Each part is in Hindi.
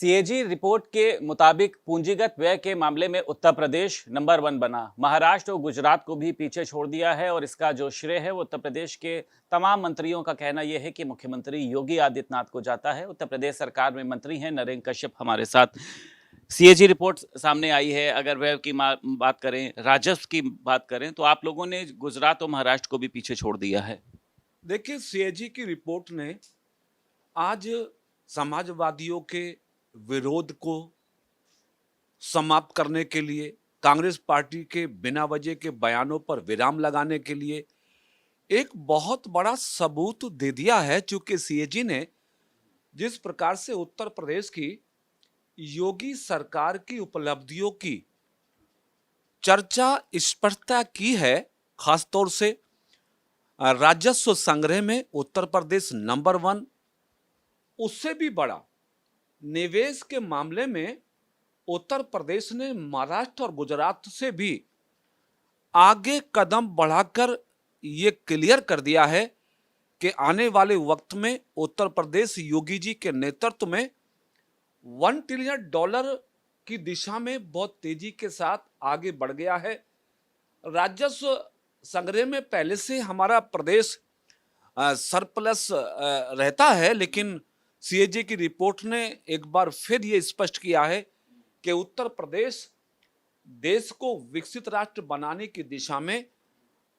सीएजी रिपोर्ट के मुताबिक पूंजीगत व्यय के मामले में उत्तर प्रदेश नंबर 1 बना। महाराष्ट्र और गुजरात को भी पीछे छोड़ दिया है और इसका जो श्रेय है वो उत्तर प्रदेश के तमाम मंत्रियों का कहना यह है कि मुख्यमंत्री योगी आदित्यनाथ को जाता है। उत्तर प्रदेश सरकार में मंत्री हैं नरेंद्र कश्यप हमारे साथ। सीएजी रिपोर्ट सामने आई है। अगर व्यय की बात करें, राजस्व की बात करें, तो आप लोगों ने गुजरात और महाराष्ट्र को भी पीछे छोड़ दिया है। देखिए, सीएजी की रिपोर्ट ने आज समाजवादियों के विरोध को समाप्त करने के लिए, कांग्रेस पार्टी के बिना वजह के बयानों पर विराम लगाने के लिए एक बहुत बड़ा सबूत दे दिया है। चूंकि सीएजी ने जिस प्रकार से उत्तर प्रदेश की योगी सरकार की उपलब्धियों की चर्चा स्पष्टता की है, खासतौर से राजस्व संग्रह में उत्तर प्रदेश नंबर 1, उससे भी बड़ा निवेश के मामले में उत्तर प्रदेश ने महाराष्ट्र और गुजरात से भी आगे कदम बढ़ाकर ये क्लियर कर दिया है कि आने वाले वक्त में उत्तर प्रदेश योगी जी के नेतृत्व में $1 ट्रिलियन की दिशा में बहुत तेजी के साथ आगे बढ़ गया है। राजस्व संग्रह में पहले से हमारा प्रदेश सरप्लस रहता है, लेकिन सीएजी की रिपोर्ट ने एक बार फिर ये स्पष्ट किया है कि उत्तर प्रदेश देश को विकसित राष्ट्र बनाने की दिशा में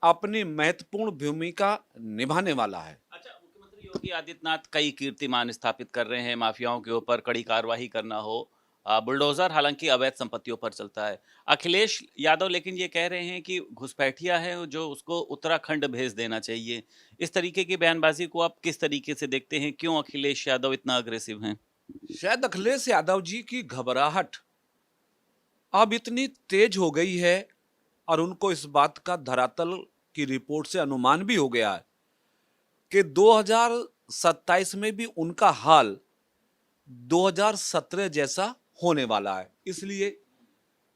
अपनी महत्वपूर्ण भूमिका निभाने वाला है। अच्छा, मुख्यमंत्री योगी आदित्यनाथ कई कीर्तिमान स्थापित कर रहे हैं। माफियाओं के ऊपर कड़ी कार्रवाई करना हो, बुलडोजर हालांकि अवैध संपत्तियों पर चलता है। अखिलेश यादव लेकिन ये कह रहे हैं कि घुसपैठिया है जो उसको उत्तराखंड भेज देना चाहिए। इस तरीके की बयानबाजी को आप किस तरीके से देखते हैं? क्यों अखिलेश यादव इतना अग्रेसिव हैं? शायद अखिलेश यादव जी की घबराहट अब इतनी तेज हो गई है और उनको इस बात का धरातल की रिपोर्ट से अनुमान भी हो गया है कि 2027 में भी उनका हाल 2017 जैसा होने वाला है। इसलिए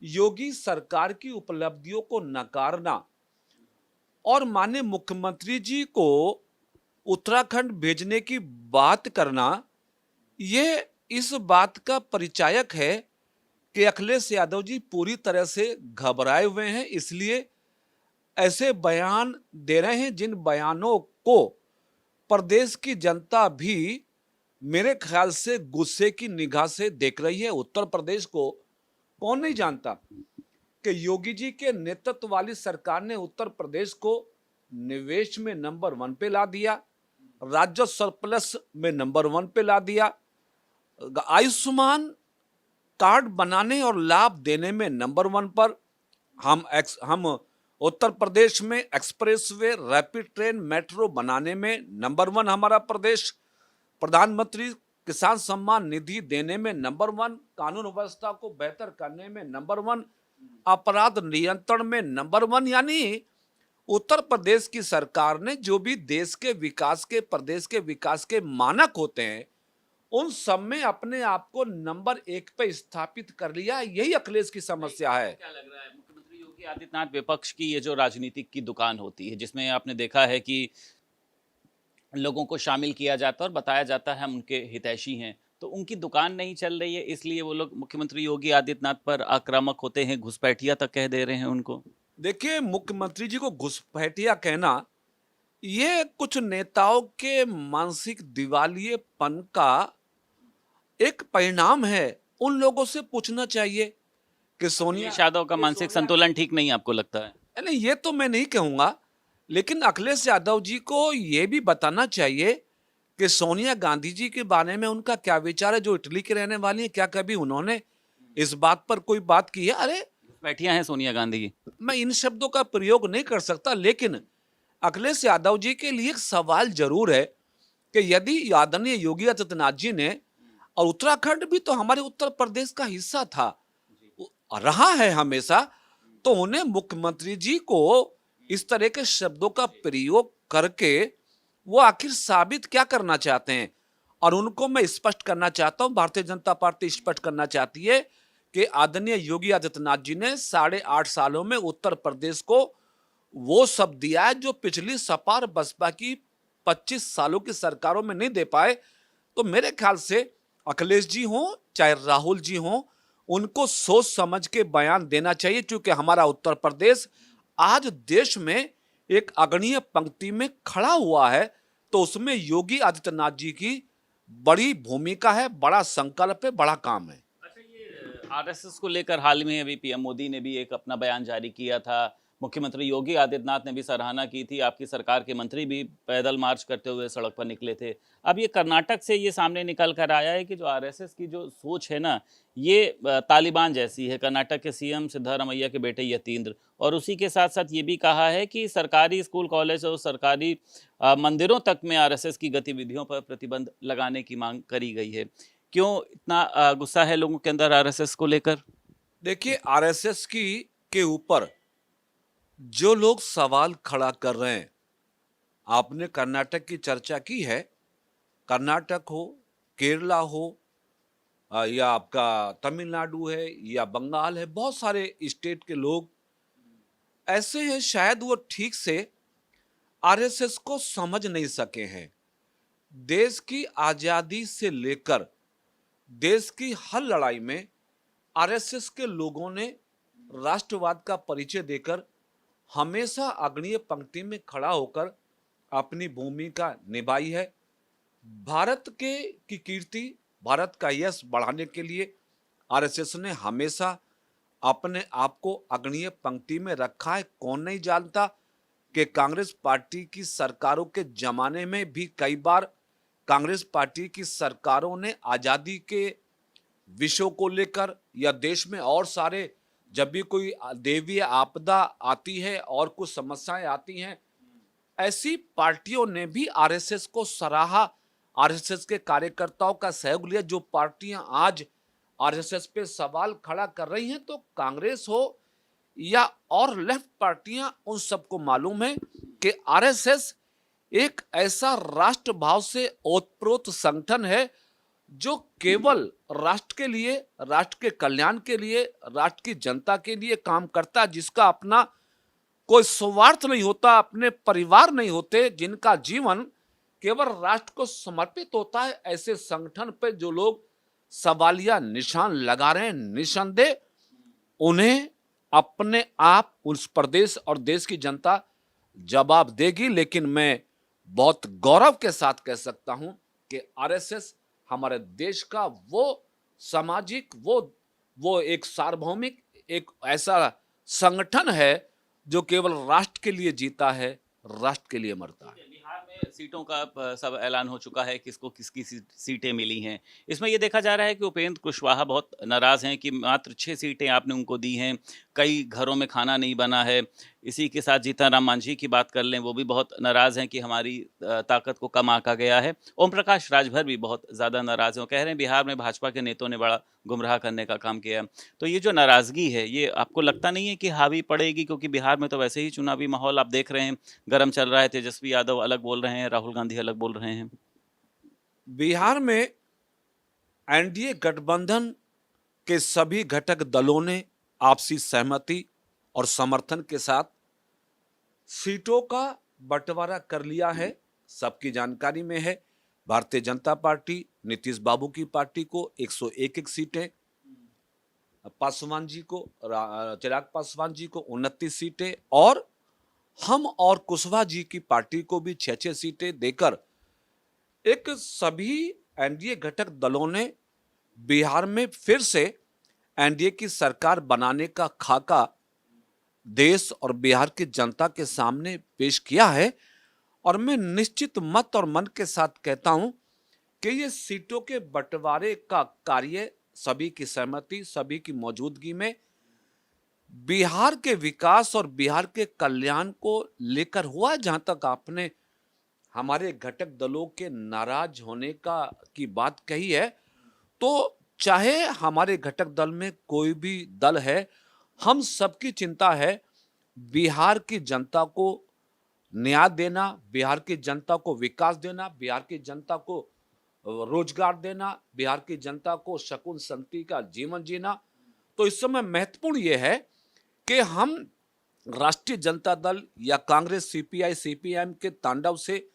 योगी सरकार की उपलब्धियों को नकारना और माननीय मुख्यमंत्री जी को उत्तराखंड भेजने की बात करना, ये इस बात का परिचायक है कि अखिलेश यादव जी पूरी तरह से घबराए हुए हैं। इसलिए ऐसे बयान दे रहे हैं जिन बयानों को प्रदेश की जनता भी मेरे ख्याल से गुस्से की निगाह से देख रही है। उत्तर प्रदेश को कौन नहीं जानता कि योगी जी के नेतृत्व वाली सरकार ने उत्तर प्रदेश को निवेश में नंबर 1 पे ला दिया, राजस्व सरप्लस में नंबर 1 पे ला दिया, आयुष्मान कार्ड बनाने और लाभ देने में नंबर 1 पर। हम उत्तर प्रदेश में एक्सप्रेसवे, रैपिड ट्रेन, मेट्रो बनाने में नंबर 1 हमारा प्रदेश, प्रधानमंत्री किसान सम्मान निधि देने में नंबर 1, कानून व्यवस्था को बेहतर करने में नंबर 1, अपराध नियंत्रण में नंबर 1। यानी उत्तर प्रदेश की सरकार ने जो भी देश के विकास के, प्रदेश के विकास के मानक होते हैं, उन सब में अपने आप को नंबर 1 पे स्थापित कर लिया। यही अखिलेश की समस्या है। क्या लग रहा है मुख्यमंत्री योगी आदित्यनाथ विपक्ष की ये जो राजनीतिक की दुकान होती है, जिसमें आपने देखा है कि लोगों को शामिल किया जाता है और बताया जाता है हम उनके हितैषी हैं, तो उनकी दुकान नहीं चल रही है, इसलिए वो लोग मुख्यमंत्री योगी आदित्यनाथ पर आक्रामक होते हैं, घुसपैठिया तक कह दे रहे हैं उनको। देखिए, मुख्यमंत्री जी को घुसपैठिया कहना ये कुछ नेताओं के मानसिक दिवालियेपन का एक परिणाम है। उन लोगों से पूछना चाहिए कि सोनिया यादव का मानसिक संतुलन ठीक नहीं आपको लगता है? नहीं, ये तो मैं नहीं कहूंगा, लेकिन अखिलेश यादव जी को ये भी बताना चाहिए कि सोनिया गांधी जी के बारे में उनका क्या विचार है, जो इटली के रहने वाली है। क्या कभी उन्होंने इस बात पर कोई बात की है? अरे बैठिया हैं सोनिया गांधी जी। मैं इन शब्दों का प्रयोग नहीं कर सकता, लेकिन अखिलेश यादव जी के लिए एक सवाल जरूर है कि यदि आदरणीय योगी आदित्यनाथ जी ने, और उत्तराखंड भी तो हमारे उत्तर प्रदेश का हिस्सा था, रहा है हमेशा, तो उन्हें मुख्यमंत्री जी को इस तरह के शब्दों का प्रयोग करके वो आखिर साबित क्या करना चाहते हैं? और उनको मैं स्पष्ट करना चाहता हूं, भारतीय जनता पार्टी स्पष्ट करना चाहती है कि आदरणीय योगी आदित्यनाथ जी ने 8.5 सालों में उत्तर प्रदेश को वो सब दिया है जो पिछली सपा और बसपा की 25 सालों की सरकारों में नहीं दे पाए। तो मेरे ख्याल से अखिलेश जी हों चाहे राहुल जी हों, उनको सोच समझ के बयान देना चाहिए, क्योंकि हमारा उत्तर प्रदेश आज देश में एक अग्रणीय पंक्ति में खड़ा हुआ है। तो उसमें योगी आदित्यनाथ जी की बड़ी भूमिका है, बड़ा संकल्प है, बड़ा काम है। अच्छा, ये आरएसएस को लेकर हाल में अभी पीएम मोदी ने भी एक अपना बयान जारी किया था। मुख्यमंत्री योगी आदित्यनाथ ने भी सराहना की थी। आपकी सरकार के मंत्री भी पैदल मार्च करते हुए सड़क पर निकले थे। अब ये कर्नाटक से ये सामने निकल कर आया है कि जो आरएसएस की जो सोच है ना, ये तालिबान जैसी है। कर्नाटक के सीएम सिद्धारमैया के बेटे यतींद्र, और उसी के साथ साथ ये भी कहा है कि सरकारी स्कूल कॉलेज और सरकारी मंदिरों तक में आरएसएस की गतिविधियों पर प्रतिबंध लगाने की मांग करी गई है। क्यों इतना गुस्सा है लोगों के अंदर आरएसएस को लेकर? देखिए, आरएसएस की के ऊपर जो लोग सवाल खड़ा कर रहे हैं, आपने कर्नाटक की चर्चा की है। कर्नाटक हो, केरला हो, या आपका तमिलनाडु है या बंगाल है, बहुत सारे स्टेट के लोग ऐसे हैं, शायद वो ठीक से आरएसएस को समझ नहीं सके हैं। देश की आजादी से लेकर देश की हर लड़ाई में आरएसएस के लोगों ने राष्ट्रवाद का परिचय देकर हमेशा अग्रणीय पंक्ति में खड़ा होकर अपनी भूमिका निभाई है। भारत की कीर्ति, भारत का यश बढ़ाने के लिए आरएसएस ने हमेशा अपने आप को अग्रणीय पंक्ति में रखा है। कौन नहीं जानता कि कांग्रेस पार्टी की सरकारों के जमाने में भी कई बार कांग्रेस पार्टी की सरकारों ने आजादी के विषयों को लेकर या देश में और सारे, जब भी कोई दैवीय आपदा आती है और कुछ समस्याएं आती हैं, ऐसी पार्टियों ने भी आरएसएस को सराहा, आरएसएस के कार्यकर्ताओं का सहयोग लिया। जो पार्टियां आज आरएसएस पे सवाल खड़ा कर रही हैं, तो कांग्रेस हो या और लेफ्ट पार्टियां, उन सबको मालूम है कि आरएसएस एक ऐसा राष्ट्र भाव से ओतप्रोत संगठन है जो केवल राष्ट्र के लिए, राष्ट्र के कल्याण के लिए, राष्ट्र की जनता के लिए काम करता है, जिसका अपना कोई स्वार्थ नहीं होता, अपने परिवार नहीं होते, जिनका जीवन केवल राष्ट्र को समर्पित होता है। ऐसे संगठन पर जो लोग सवालिया निशान लगा रहे हैं, निसंदेह उन्हें अपने आप उस प्रदेश और देश की जनता जवाब देगी। लेकिन मैं बहुत गौरव के साथ कह सकता हूं कि आरएसएस हमारे देश का वो सामाजिक, वो एक सार्वभौमिक, एक ऐसा संगठन है जो केवल राष्ट्र के लिए जीता है, राष्ट्र के लिए मरता है। बिहार में सीटों का सब ऐलान हो चुका है, किसको किसकी सीटें मिली हैं। इसमें ये देखा जा रहा है कि उपेंद्र कुशवाहा बहुत नाराज़ हैं कि मात्र 6 सीटें आपने उनको दी हैं, कई घरों में खाना नहीं बना है। इसी के साथ जीतन राम मांझी की बात कर लें, वो भी बहुत नाराज़ हैं कि हमारी ताकत को कम आंका गया है। ओम प्रकाश राजभर भी बहुत ज़्यादा नाराज़ हैं, वो कह रहे हैं बिहार में भाजपा के नेताओं ने बड़ा गुमराह करने का काम किया। तो ये जो नाराज़गी है, ये आपको लगता नहीं है कि हावी पड़ेगी? क्योंकि बिहार में तो वैसे ही चुनावी माहौल आप देख रहे हैं, गर्म चल रहा है। तेजस्वी यादव अलग बोल रहे हैं, राहुल गांधी अलग बोल रहे हैं। बिहार में एनडीए गठबंधन के सभी घटक दलों ने आपसी सहमति और समर्थन के साथ सीटों का बंटवारा कर लिया है। सबकी जानकारी में है, भारतीय जनता पार्टी नीतीश बाबू की पार्टी को 101 सीटें, पासवान जी को, चिराग पासवान जी को 29 सीटें, और हम और कुशवाहा जी की पार्टी को भी 6-6 सीटें देकर एक सभी एनडीए घटक दलों ने बिहार में फिर से एनडीए की सरकार बनाने का खाका देश और बिहार की जनता के सामने पेश किया है। और मैं निश्चित मत और मन के साथ कहता हूं कि ये सीटों के बंटवारे का कार्य सभी की सहमति, सभी की मौजूदगी में बिहार के विकास और बिहार के कल्याण को लेकर हुआ। जहां तक आपने हमारे घटक दलों के नाराज होने की बात कही है, तो चाहे हमारे घटक दल में कोई भी दल है, हम सबकी चिंता है बिहार की जनता को न्याय देना, बिहार की जनता को विकास देना, बिहार की जनता को रोजगार देना, बिहार की जनता को सुकून शांति का जीवन जीना। तो इस समय महत्वपूर्ण यह है कि हम राष्ट्रीय जनता दल या कांग्रेस, सीपीआई, सीपीएम के तांडव से,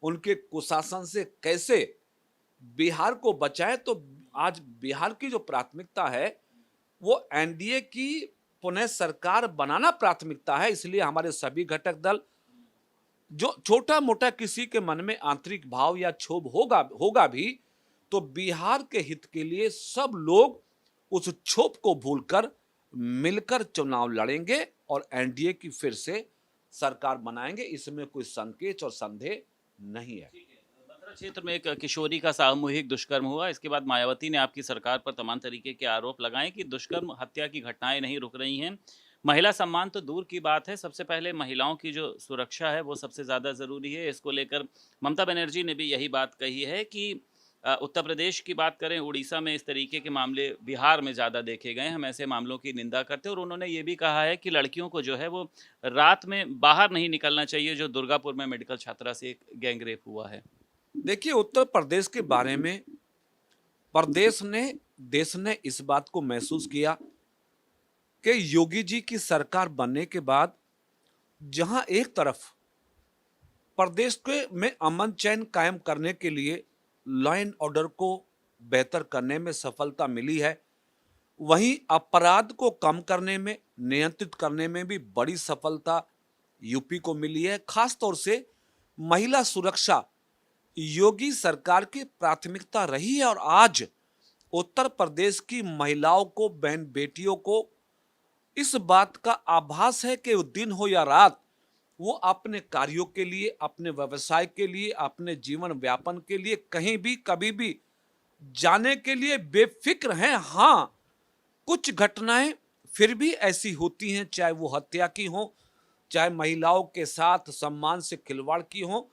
उनके कुशासन से कैसे बिहार को बचाए। तो आज बिहार की जो प्राथमिकता है वो एनडीए की पुनः सरकार बनाना प्राथमिकता है। इसलिए हमारे सभी घटक दल, जो छोटा मोटा किसी के मन में आंतरिक भाव या क्षोभ होगा भी, तो बिहार के हित के लिए सब लोग उस क्षोभ को भूलकर मिलकर चुनाव लड़ेंगे और एनडीए की फिर से सरकार बनाएंगे। इसमें कोई संकेत और संदेह नहीं है। मथुरा क्षेत्र में एक किशोरी का सामूहिक दुष्कर्म हुआ, इसके बाद मायावती ने आपकी सरकार पर तमाम तरीके के आरोप लगाए कि दुष्कर्म हत्या की घटनाएं नहीं रुक रही हैं। महिला सम्मान तो दूर की बात है, सबसे पहले महिलाओं की जो सुरक्षा है वो सबसे ज़्यादा ज़रूरी है। इसको लेकर ममता बनर्जी ने भी यही बात कही है कि उत्तर प्रदेश की बात करें, उड़ीसा में इस तरीके के मामले बिहार में ज़्यादा देखे गए, हम ऐसे मामलों की निंदा करते हैं। और उन्होंने ये भी कहा है कि लड़कियों को जो है वो रात में बाहर नहीं निकलना चाहिए, जो दुर्गापुर में मेडिकल छात्रा से एक गैंग रेप हुआ है। देखिए, उत्तर प्रदेश के बारे में देश ने इस बात को महसूस किया कि योगी जी की सरकार बनने के बाद जहां एक तरफ प्रदेश के में अमन चैन कायम करने के लिए लॉ एंड ऑर्डर को बेहतर करने में सफलता मिली है, वहीं अपराध को कम करने में, नियंत्रित करने में भी बड़ी सफलता यूपी को मिली है। खास तौर से महिला सुरक्षा योगी सरकार की प्राथमिकता रही है और आज उत्तर प्रदेश की महिलाओं को, बहन बेटियों को इस बात का आभास है कि दिन हो या रात वो अपने कार्यों के लिए, अपने व्यवसाय के लिए, अपने जीवन व्यापन के लिए कहीं भी कभी भी जाने के लिए बेफिक्र हैं। हाँ, कुछ घटनाएं फिर भी ऐसी होती हैं, चाहे वो हत्या की हो, चाहे महिलाओं के साथ सम्मान से खिलवाड़ की हो,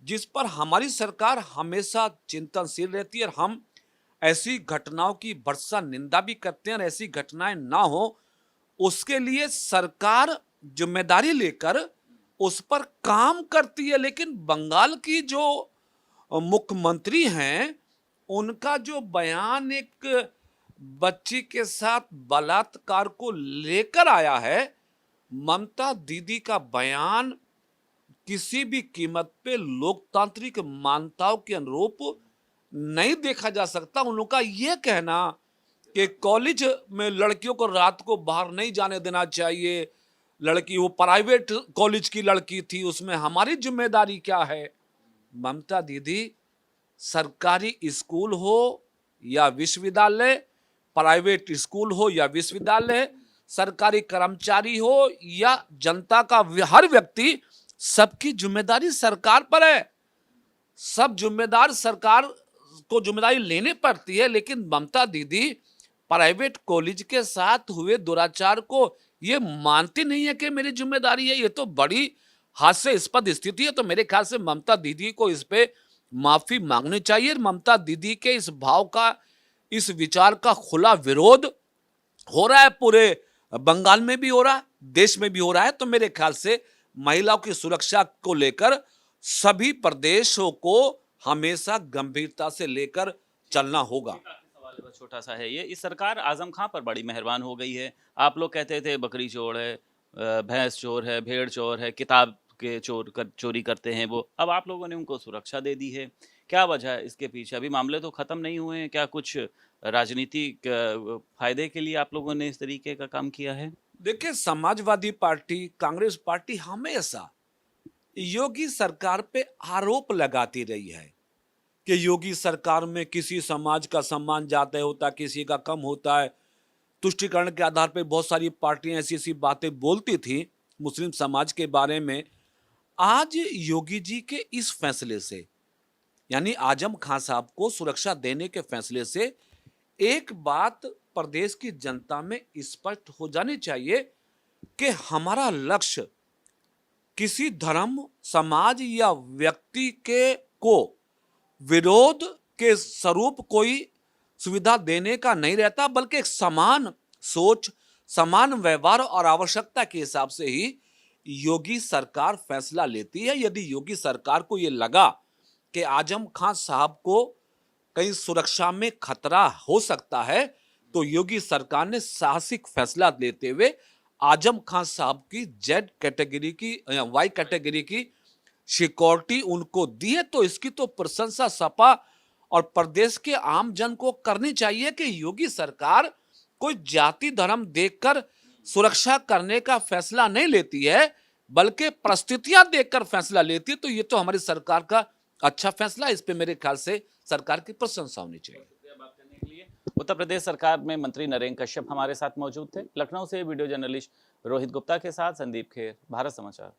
जिस पर हमारी सरकार हमेशा चिंतनशील रहती है और हम ऐसी घटनाओं की भर्त्सना निंदा भी करते हैं और ऐसी घटनाएं ना हो उसके लिए सरकार जिम्मेदारी लेकर उस पर काम करती है। लेकिन बंगाल की जो मुख्यमंत्री हैं, उनका जो बयान एक बच्ची के साथ बलात्कार को लेकर आया है, ममता दीदी का बयान किसी भी कीमत पे लोकतांत्रिक मान्यताओं के अनुरूप नहीं देखा जा सकता। उनका यह कहना कि कॉलेज में लड़कियों को रात को बाहर नहीं जाने देना चाहिए, लड़की वो प्राइवेट कॉलेज की लड़की थी, उसमें हमारी जिम्मेदारी क्या है। ममता दीदी, सरकारी स्कूल हो या विश्वविद्यालय, प्राइवेट स्कूल हो या विश्वविद्यालय, सरकारी कर्मचारी हो या जनता का हर व्यक्ति, सबकी जिम्मेदारी सरकार पर है। सब जिम्मेदार सरकार को जिम्मेदारी लेनी पड़ती है। लेकिन ममता दीदी प्राइवेट कॉलेज के साथ हुए दुराचार को ये मानती नहीं है कि मेरी जिम्मेदारी है। ये तो बड़ी हास्यास्पद स्थिति है। तो मेरे ख्याल से ममता दीदी को इस पे माफी मांगनी चाहिए। ममता दीदी के इस भाव का, इस विचार का खुला विरोध हो रहा है, पूरे बंगाल में भी हो रहा है, देश में भी हो रहा है। तो मेरे ख्याल से महिलाओं की सुरक्षा को लेकर सभी प्रदेशों को हमेशा गंभीरता से लेकर चलना होगा। सवाल बस छोटा सा है, ये इस सरकार आजम खां पर बड़ी मेहरबान हो गई है। आप लोग कहते थे बकरी चोर है, भैंस चोर है, भेड़ चोर है, किताब के चोरी करते हैं वो, अब आप लोगों ने उनको सुरक्षा दे दी है। क्या वजह है इसके पीछे? अभी मामले तो खत्म नहीं हुए हैं, क्या कुछ राजनीतिक फायदे के लिए आप लोगों ने इस तरीके का काम किया है? देखिए, समाजवादी पार्टी, कांग्रेस पार्टी हमेशा योगी सरकार पे आरोप लगाती रही है कि योगी सरकार में किसी समाज का सम्मान ज्यादा होता है, किसी का कम होता है। तुष्टिकरण के आधार पे बहुत सारी पार्टियां ऐसी ऐसी बातें बोलती थी मुस्लिम समाज के बारे में। आज योगी जी के इस फैसले से, यानी आजम खान साहब को सुरक्षा देने के फैसले से, एक बात प्रदेश की जनता में स्पष्ट हो जानी चाहिए कि हमारा लक्ष्य किसी धर्म, समाज या व्यक्ति के को विरोध के स्वरूप कोई सुविधा देने का नहीं रहता, बल्कि एक समान सोच, समान व्यवहार और आवश्यकता के हिसाब से ही योगी सरकार फैसला लेती है। यदि योगी सरकार को यह लगा कि आजम खान साहब को कहीं सुरक्षा में खतरा हो सकता है, तो योगी सरकार ने साहसिक फैसला लेते हुए आजम खान साहब की जेड कैटेगरी की, वाई कैटेगरी की सिक्योरिटी उनको दी है। तो इसकी तो प्रशंसा सपा और प्रदेश के आम जन को करनी चाहिए कि योगी सरकार कोई जाति धर्म देखकर सुरक्षा करने का फैसला नहीं लेती है, बल्कि परिस्थितियां देखकर फैसला लेती है। तो ये तो हमारी सरकार का अच्छा फैसला है, इस पे मेरे ख्याल से सरकार की प्रशंसा होनी चाहिए। बात करने के लिए उत्तर प्रदेश सरकार में मंत्री नरेंद्र कश्यप हमारे साथ मौजूद थे। लखनऊ से वीडियो जर्नलिस्ट रोहित गुप्ता के साथ संदीप खेर, भारत समाचार।